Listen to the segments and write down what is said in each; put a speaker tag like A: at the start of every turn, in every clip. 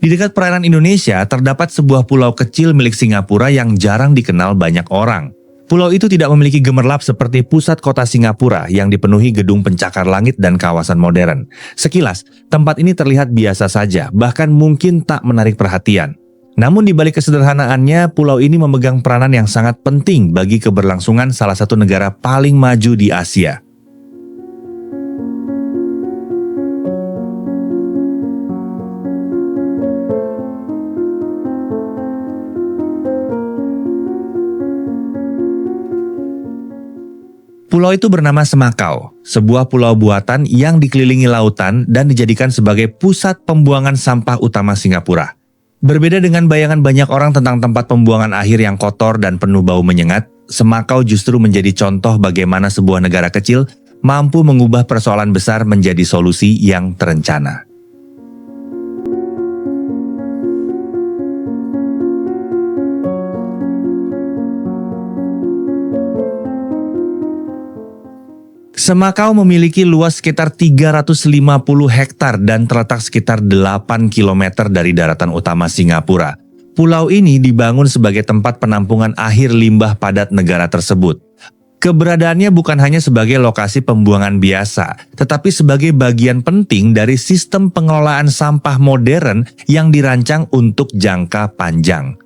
A: Di dekat perairan Indonesia, terdapat sebuah pulau kecil milik Singapura yang jarang dikenal banyak orang. Pulau itu tidak memiliki gemerlap seperti pusat kota Singapura yang dipenuhi gedung pencakar langit dan kawasan modern. Sekilas, tempat ini terlihat biasa saja, bahkan mungkin tak menarik perhatian. Namun di balik kesederhanaannya, pulau ini memegang peranan yang sangat penting bagi keberlangsungan salah satu negara paling maju di Asia. Pulau itu bernama Semakau, sebuah pulau buatan yang dikelilingi lautan dan dijadikan sebagai pusat pembuangan sampah utama Singapura. Berbeda dengan bayangan banyak orang tentang tempat pembuangan akhir yang kotor dan penuh bau menyengat, Semakau justru menjadi contoh bagaimana sebuah negara kecil mampu mengubah persoalan besar menjadi solusi yang terencana. Semakau memiliki luas sekitar 350 hektar dan terletak sekitar 8 km dari daratan utama Singapura. Pulau ini dibangun sebagai tempat penampungan akhir limbah padat negara tersebut. Keberadaannya bukan hanya sebagai lokasi pembuangan biasa, tetapi sebagai bagian penting dari sistem pengelolaan sampah modern yang dirancang untuk jangka panjang.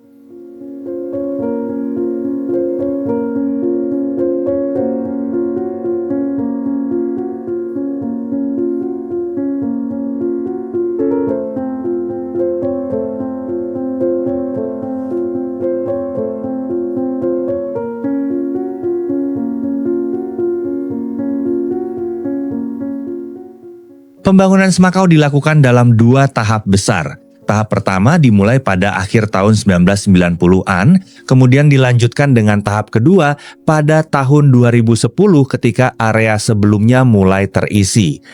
A: Pembangunan Semakau dilakukan dalam 2 tahap besar. Tahap pertama dimulai pada akhir tahun 1990-an, kemudian dilanjutkan dengan tahap kedua pada tahun 2010 ketika area sebelumnya mulai terisi.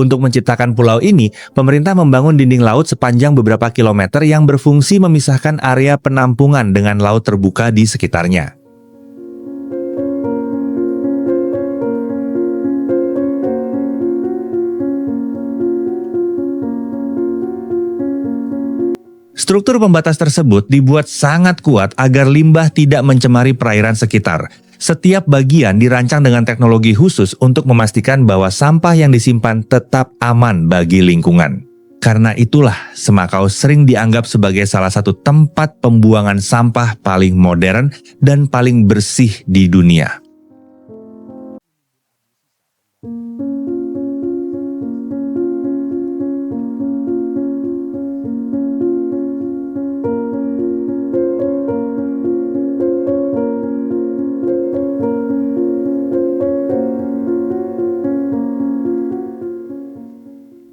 A: Untuk menciptakan pulau ini, pemerintah membangun dinding laut sepanjang beberapa kilometer yang berfungsi memisahkan area penampungan dengan laut terbuka di sekitarnya. Struktur pembatas tersebut dibuat sangat kuat agar limbah tidak mencemari perairan sekitar. Setiap bagian dirancang dengan teknologi khusus untuk memastikan bahwa sampah yang disimpan tetap aman bagi lingkungan. Karena itulah, Semakau sering dianggap sebagai salah satu tempat pembuangan sampah paling modern dan paling bersih di dunia.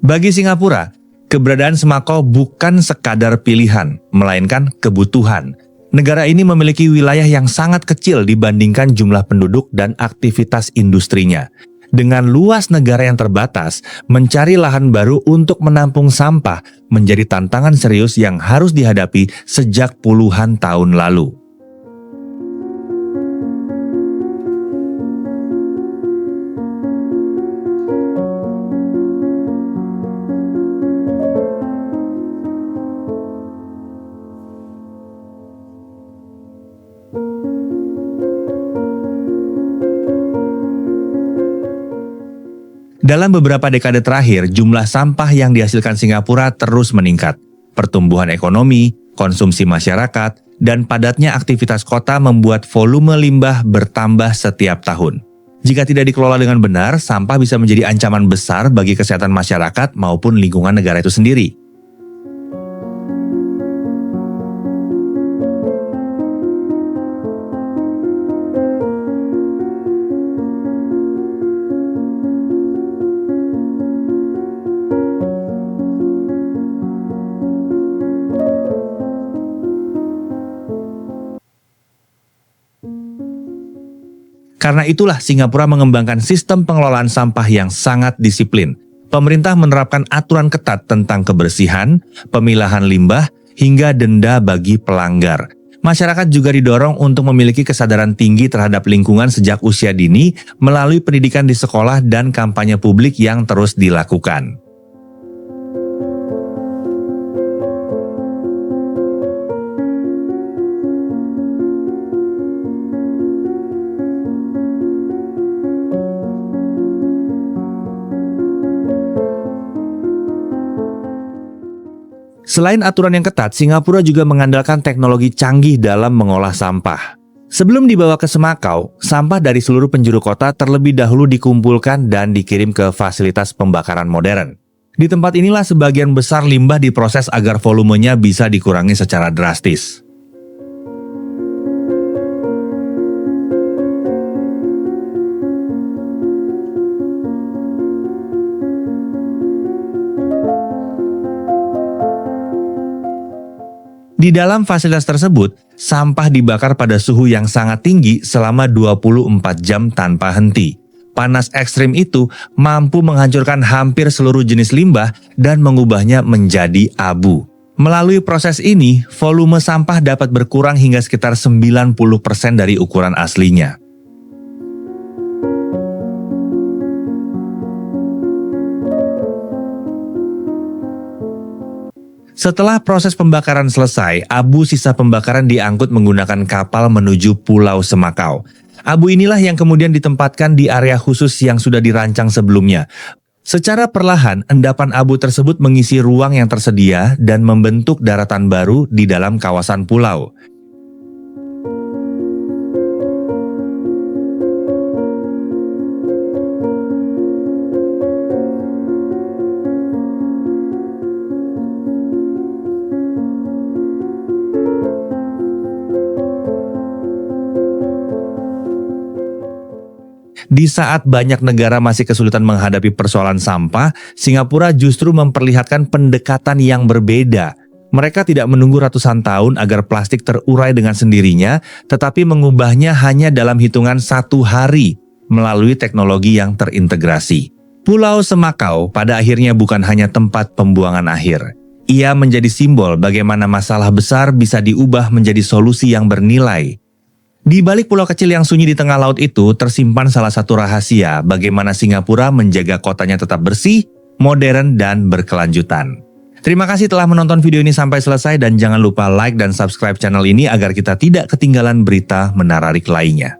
A: Bagi Singapura, keberadaan Semakau bukan sekadar pilihan, melainkan kebutuhan. Negara ini memiliki wilayah yang sangat kecil dibandingkan jumlah penduduk dan aktivitas industrinya. Dengan luas negara yang terbatas, mencari lahan baru untuk menampung sampah menjadi tantangan serius yang harus dihadapi sejak puluhan tahun lalu. Dalam beberapa dekade terakhir, jumlah sampah yang dihasilkan Singapura terus meningkat. Pertumbuhan ekonomi, konsumsi masyarakat, dan padatnya aktivitas kota membuat volume limbah bertambah setiap tahun. Jika tidak dikelola dengan benar, sampah bisa menjadi ancaman besar bagi kesehatan masyarakat maupun lingkungan negara itu sendiri. Karena itulah Singapura mengembangkan sistem pengelolaan sampah yang sangat disiplin. Pemerintah menerapkan aturan ketat tentang kebersihan, pemilahan limbah, hingga denda bagi pelanggar. Masyarakat juga didorong untuk memiliki kesadaran tinggi terhadap lingkungan sejak usia dini melalui pendidikan di sekolah dan kampanye publik yang terus dilakukan. Selain aturan yang ketat, Singapura juga mengandalkan teknologi canggih dalam mengolah sampah. Sebelum dibawa ke Semakau, sampah dari seluruh penjuru kota terlebih dahulu dikumpulkan dan dikirim ke fasilitas pembakaran modern. Di tempat inilah sebagian besar limbah diproses agar volumenya bisa dikurangi secara drastis. Di dalam fasilitas tersebut, sampah dibakar pada suhu yang sangat tinggi selama 24 jam tanpa henti. Panas ekstrim itu mampu menghancurkan hampir seluruh jenis limbah dan mengubahnya menjadi abu. Melalui proses ini, volume sampah dapat berkurang hingga sekitar 90% dari ukuran aslinya. Setelah proses pembakaran selesai, abu sisa pembakaran diangkut menggunakan kapal menuju Pulau Semakau. Abu inilah yang kemudian ditempatkan di area khusus yang sudah dirancang sebelumnya. Secara perlahan, endapan abu tersebut mengisi ruang yang tersedia dan membentuk daratan baru di dalam kawasan pulau. Di saat banyak negara masih kesulitan menghadapi persoalan sampah, Singapura justru memperlihatkan pendekatan yang berbeda. Mereka tidak menunggu ratusan tahun agar plastik terurai dengan sendirinya, tetapi mengubahnya hanya dalam hitungan 1 hari melalui teknologi yang terintegrasi. Pulau Semakau pada akhirnya bukan hanya tempat pembuangan akhir. Ia menjadi simbol bagaimana masalah besar bisa diubah menjadi solusi yang bernilai. Di balik pulau kecil yang sunyi di tengah laut itu tersimpan salah satu rahasia bagaimana Singapura menjaga kotanya tetap bersih, modern, dan berkelanjutan. Terima kasih telah menonton video ini sampai selesai dan jangan lupa like dan subscribe channel ini agar kita tidak ketinggalan berita menarik lainnya.